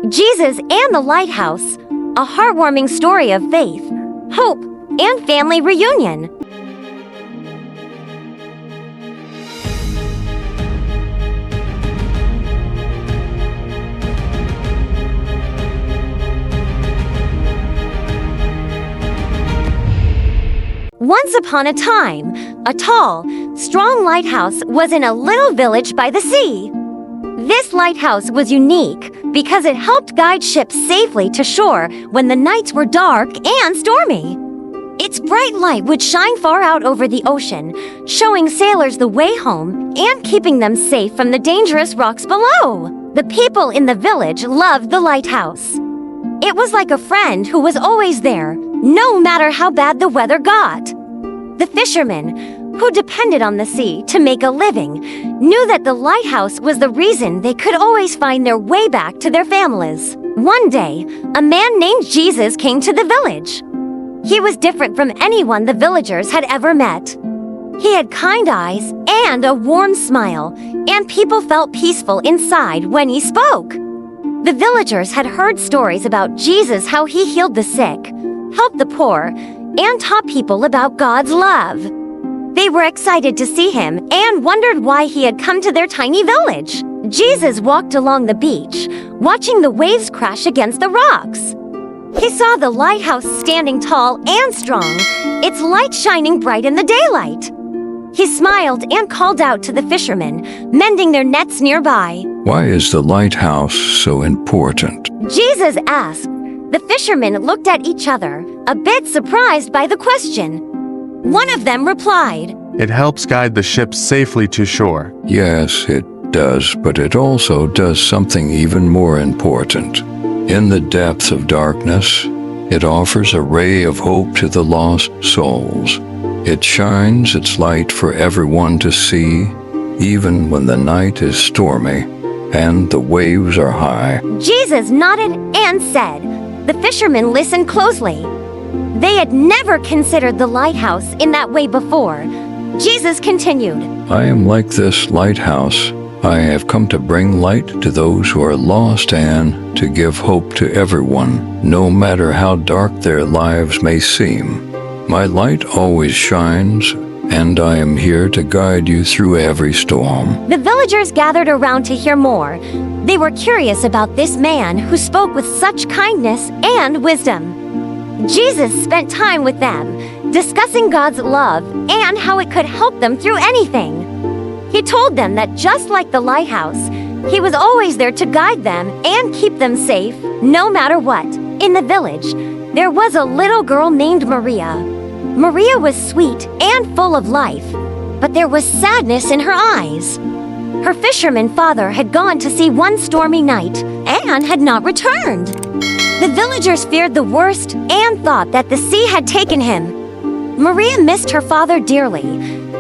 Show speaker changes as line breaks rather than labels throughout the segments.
Jesus and the Lighthouse, a heartwarming story of faith, hope, and family reunion. Once upon a time, a tall, strong lighthouse was in a little village by the sea. This lighthouse was unique because it helped guide ships safely to shore when the nights were dark and stormy. Its bright light would shine far out over the ocean, showing sailors the way home and keeping them safe from the dangerous rocks below. The people in the village loved the lighthouse. It was like a friend who was always there, no matter how bad the weather got. The fishermen, who depended on the sea to make a living, knew that the lighthouse was the reason they could always find their way back to their families. One day, a man named Jesus came to the village. He was different from anyone the villagers had ever met. He had kind eyes and a warm smile, and people felt peaceful inside when he spoke. The villagers had heard stories about Jesus, how he healed the sick, helped the poor, and taught people about God's love. They were excited to see him and wondered why he had come to their tiny village. Jesus walked along the beach, watching the waves crash against the rocks. He saw the lighthouse standing tall and strong, its light shining bright in the daylight. He smiled and called out to the fishermen, mending their nets nearby.
Why is the lighthouse so important?
Jesus asked. The fishermen looked at each other, a bit surprised by the question. One of them replied,
"It helps guide the ships safely to shore."
Yes, it does, but it also does something even more important. In the depths of darkness, it offers a ray of hope to the lost souls. It shines its light for everyone to see, even when the night is stormy and the waves are high.
Jesus nodded and said. The fishermen listened closely. They had never considered the lighthouse in that way before. Jesus continued,
I am like this lighthouse. I have come to bring light to those who are lost and to give hope to everyone, no matter how dark their lives may seem. My light always shines, and I am here to guide you through every storm.
The villagers gathered around to hear more. They were curious about this man who spoke with such kindness and wisdom. Jesus spent time with them, discussing God's love and how it could help them through anything. He told them that just like the lighthouse, he was always there to guide them and keep them safe, no matter what. In the village, there was a little girl named Maria. Maria was sweet and full of life, but there was sadness in her eyes. Her fisherman father had gone to sea one stormy night and had not returned. The villagers feared the worst and thought that the sea had taken him. Maria missed her father dearly,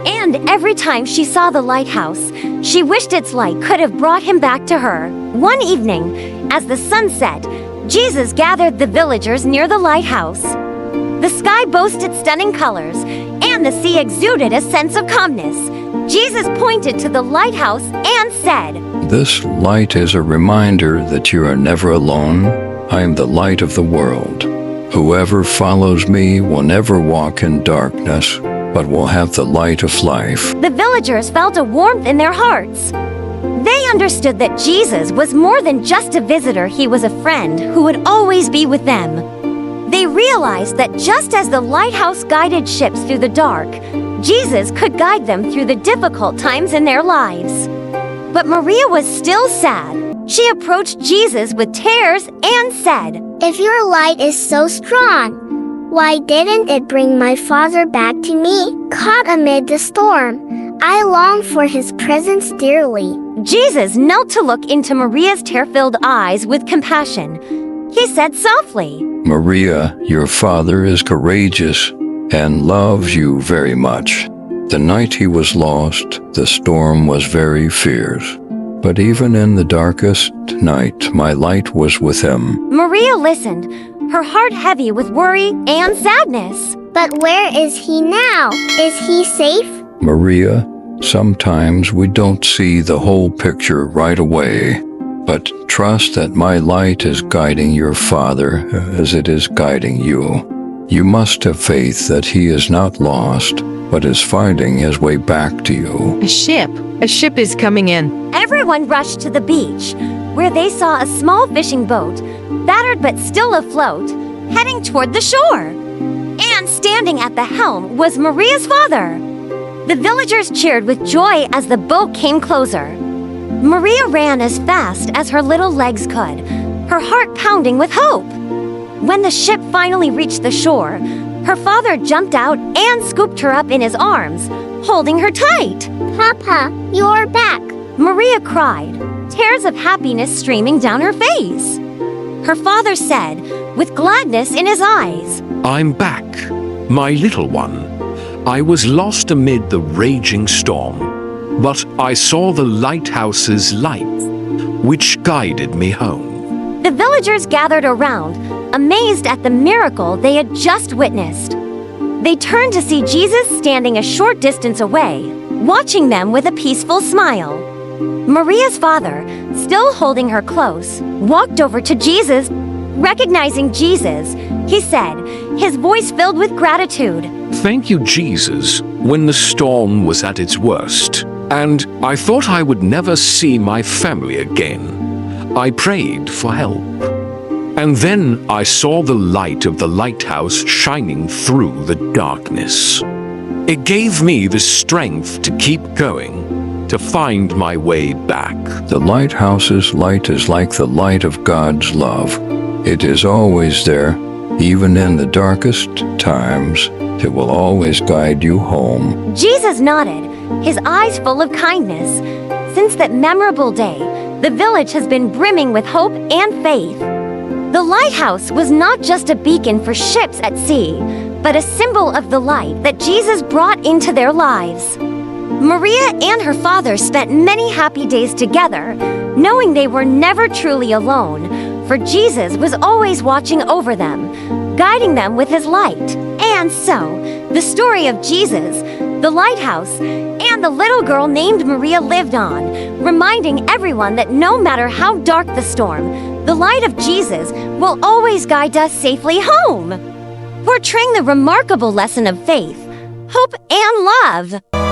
and every time she saw the lighthouse, she wished its light could have brought him back to her. One evening, as the sun set, Jesus gathered the villagers near the lighthouse. The sky boasted stunning colors, and the sea exuded a sense of calmness. Jesus pointed to the lighthouse and said,
This light is a reminder that you are never alone. I am the light of the world. Whoever follows me will never walk in darkness, but will have the light of life.
The villagers felt a warmth in their hearts. They understood that Jesus was more than just a visitor. He was a friend who would always be with them. They realized that just as the lighthouse guided ships through the dark, Jesus could guide them through the difficult times in their lives. But Maria was still sad. She approached Jesus with tears and said,
If your light is so strong, why didn't it bring my father back to me, caught amid the storm? I long for his presence dearly.
Jesus knelt to look into Maria's tear-filled eyes with compassion. He said softly,
Maria, your father is courageous and loves you very much. The night he was lost, the storm was very fierce. But even in the darkest night, my light was with him.
Maria listened, her heart heavy with worry and sadness.
But where is he now? Is he safe?
Maria, sometimes we don't see the whole picture right away. but trust that my light is guiding your father as it is guiding you. You must have faith that he is not lost, but is finding his way back to you.
A ship is coming in.
Everyone rushed to the beach, where they saw a small fishing boat, battered but still afloat, heading toward the shore. And standing at the helm was Maria's father. The villagers cheered with joy as the boat came closer. Maria ran as fast as her little legs could, her heart pounding with hope. When the ship finally reached the shore, her father jumped out and scooped her up in his arms, holding her tight.
Papa, you're back.
Maria cried, tears of happiness streaming down her face. Her father said, with gladness in his eyes,
I'm back, my little one. I was lost amid the raging storm, but I saw the lighthouse's light, which guided me home.
The villagers gathered around, amazed at the miracle they had just witnessed. They turned to see Jesus standing a short distance away, watching them with a peaceful smile. Maria's father, still holding her close, walked over to Jesus. Recognizing Jesus, he said, his voice filled with gratitude.
Thank you, Jesus, when the storm was at its worst, and I thought I would never see my family again. I prayed for help. And then I saw the light of the lighthouse shining through the darkness. It gave me the strength to keep going, to find my way back.
The lighthouse's light is like the light of God's love. It is always there, even in the darkest times. It will always guide you home.
Jesus nodded, his eyes full of kindness. Since that memorable day, the village has been brimming with hope and faith. The lighthouse was not just a beacon for ships at sea, but a symbol of the light that Jesus brought into their lives. Maria and her father spent many happy days together, knowing they were never truly alone, for Jesus was always watching over them, guiding them with his light. And so, the story of Jesus, the lighthouse, and the little girl named Maria lived on, reminding everyone that no matter how dark the storm, the light of Jesus will always guide us safely home, portraying the remarkable lesson of faith, hope, and love.